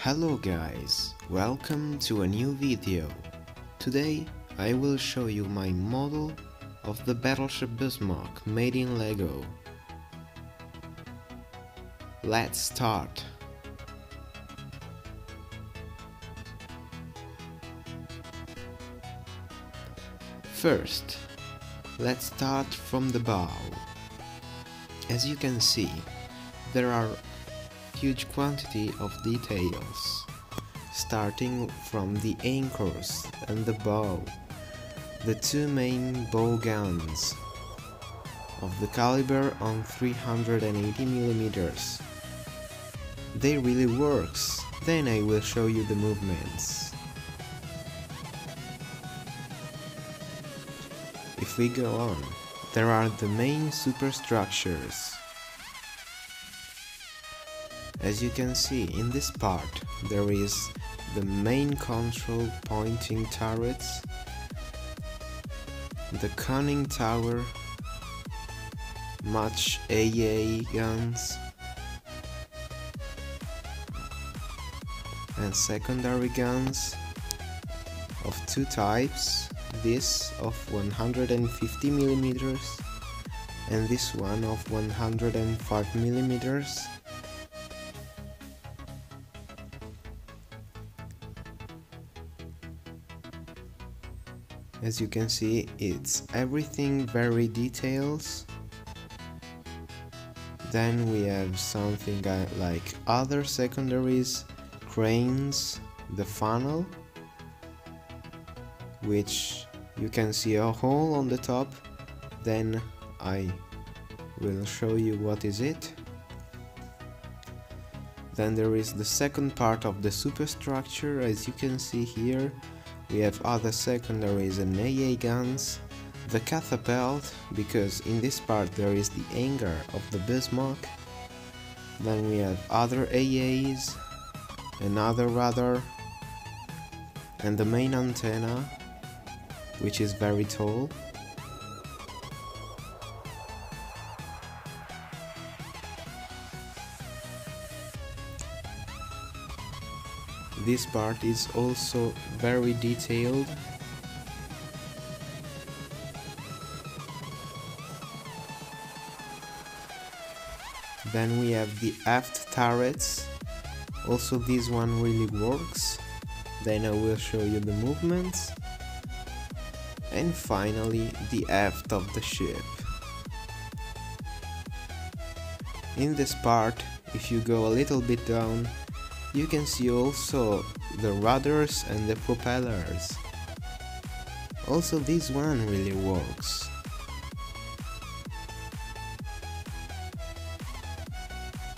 Hello guys, welcome to a new video. Today I will show you my model of the battleship Bismarck made in Lego. Let's start. First, let's start from the bow. As you can see, there are huge quantity of details, starting from the anchors and the bow, the two main bow guns of the caliber on 380mm. They really works, then I will show you the movements. If we go on, there are the main superstructures. As you can see, in this part there is the main control pointing turrets, the conning tower, much AA guns and secondary guns of two types, this of 150mm and this one of 105mm. As you can see, it's everything very details. Then we have something like other secondaries, cranes, the funnel, which you can see a hole on the top. Then I will show you what is it. Then there is the second part of the superstructure. As you can see here, we have other secondaries and AA guns, the catapult, because in this part there is the hangar of the Bismarck. Then we have other AAs, another radar, and the main antenna, which is very tall. This part is also very detailed. Then we have the aft turrets. Also this one really works. Then I will show you the movements. And finally the aft of the ship. In this part, if you go a little bit down, you can see also the rudders and the propellers. Also this one really works.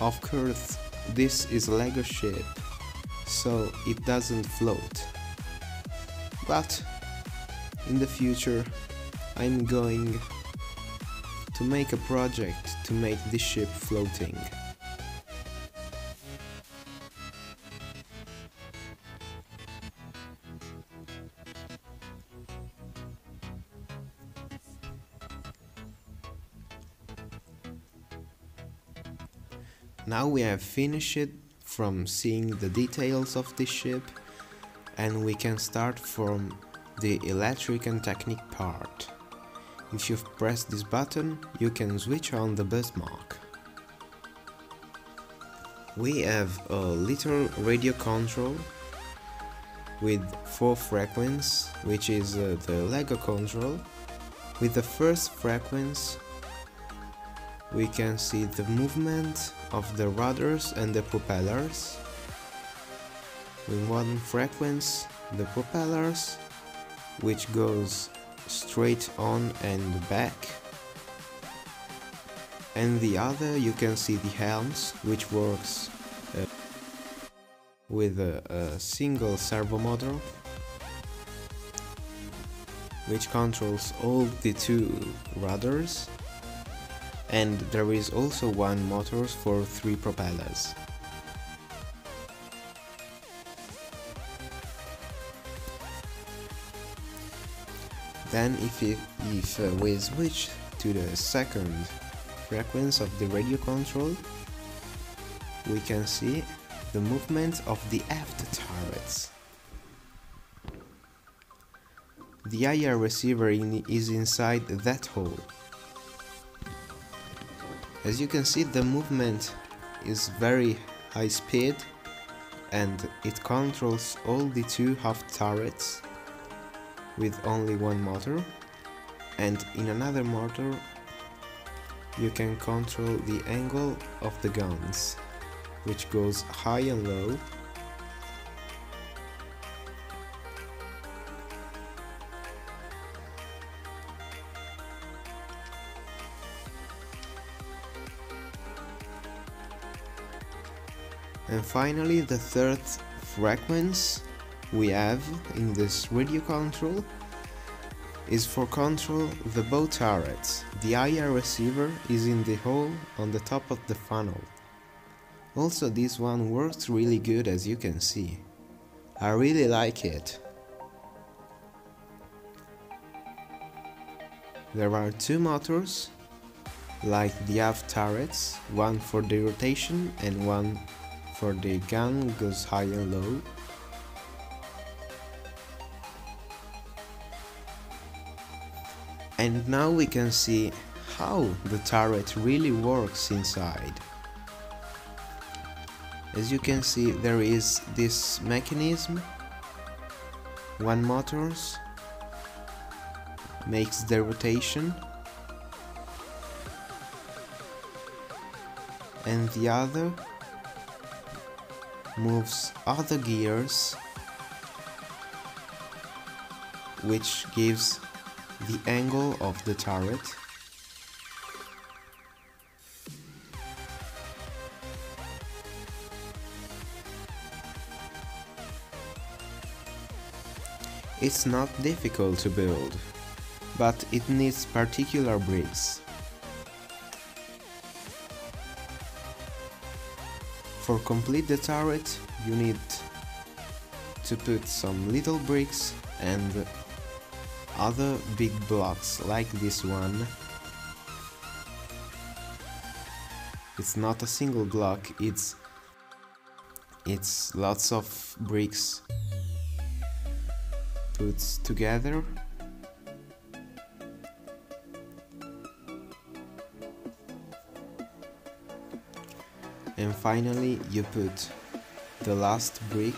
Of course, this is a Lego ship, so it doesn't float. But in the future I'm going to make a project to make this ship floating. Now we have finished from seeing the details of this ship, and we can start from the electric and technique part. If you've pressed this button, you can switch on the Bismarck. We have a little radio control with 4 frequencies, which is the Lego control. With the first frequency, we can see the movement of the rudders and the propellers. With one frequency, the propellers, which goes straight on and back. And the other, you can see the helms, which works with a single servo motor, which controls all the 2 rudders. And there is also one motor for 3 propellers. Then if we switch to the second frequency of the radio control, we can see the movement of the aft turrets. The IR receiver is inside that hole. As you can see, the movement is very high speed and it controls all the two half turrets with only one motor, and in another motor you can control the angle of the guns, which goes high and low. And finally, the third frequency we have in this radio control is for control the bow turrets. The IR receiver is in the hole on the top of the funnel. Also, this one works really good, as you can see. I really like it. There are two motors, like the aft turrets, one for the rotation and one for the gun goes high and low. And now we can see how the turret really works inside. As you can see, there is this mechanism. One motor makes the rotation and the other moves other gears, which gives the angle of the turret. It's not difficult to build, but it needs particular bricks. For complete the turret, you need to put some little bricks and other big blocks like this one. It's not a single block, it's lots of bricks put together. And finally you put the last brick,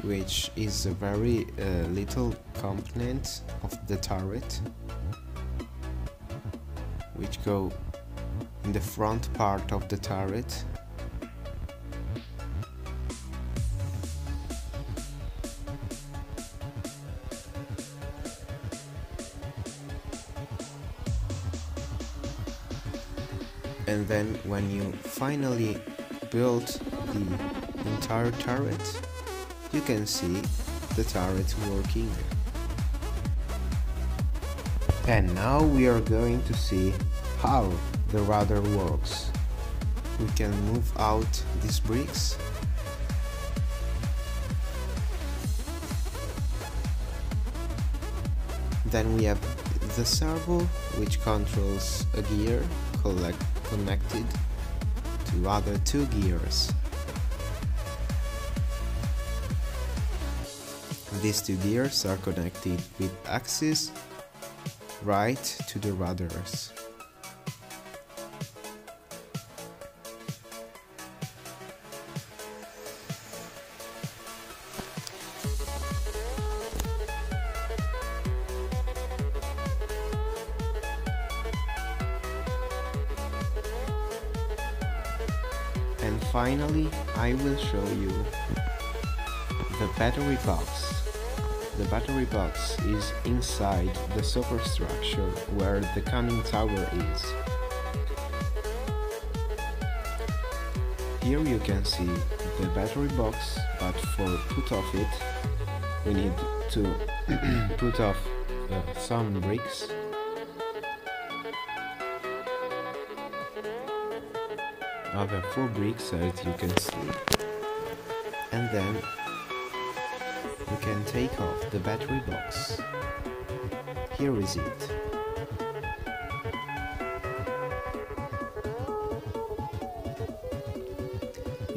which is a very little component of the turret, which go in the front part of the turret. And then when you finally build the entire turret, you can see the turret working. And now we are going to see how the rudder works. We can move out these bricks. Then we have the servo, which controls a gear connected to other two gears. These two gears are connected with axes right to the rudders. And finally, I will show you the battery box. The battery box is inside the superstructure where the conning tower is. Here you can see the battery box, but for put off it, we need to put off some bricks. Other 4 bricks, as you can see, and then we can take off the battery box. Here is it.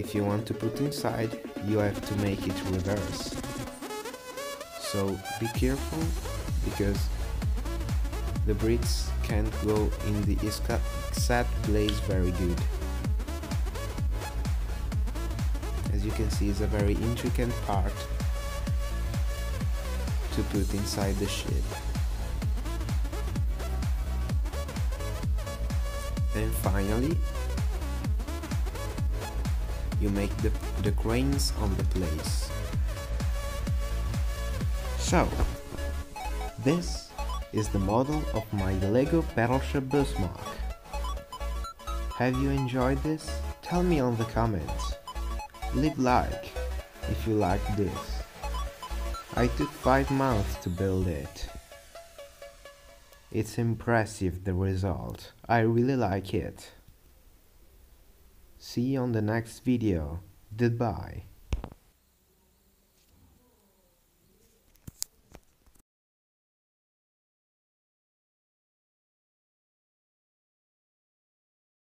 if you want to put inside, you have to make it reverse. So be careful, because the bricks can't go in the exact place very good. As you can see, it's a very intricate part to put inside the ship. And finally, you make the cranes on the place. So, this is the model of my Lego battleship Bismarck. Have you enjoyed this? Tell me on the comments. Leave like if you like this. I took 5 months to build it. It's impressive, the result. I really like it. See you on the next video. Goodbye.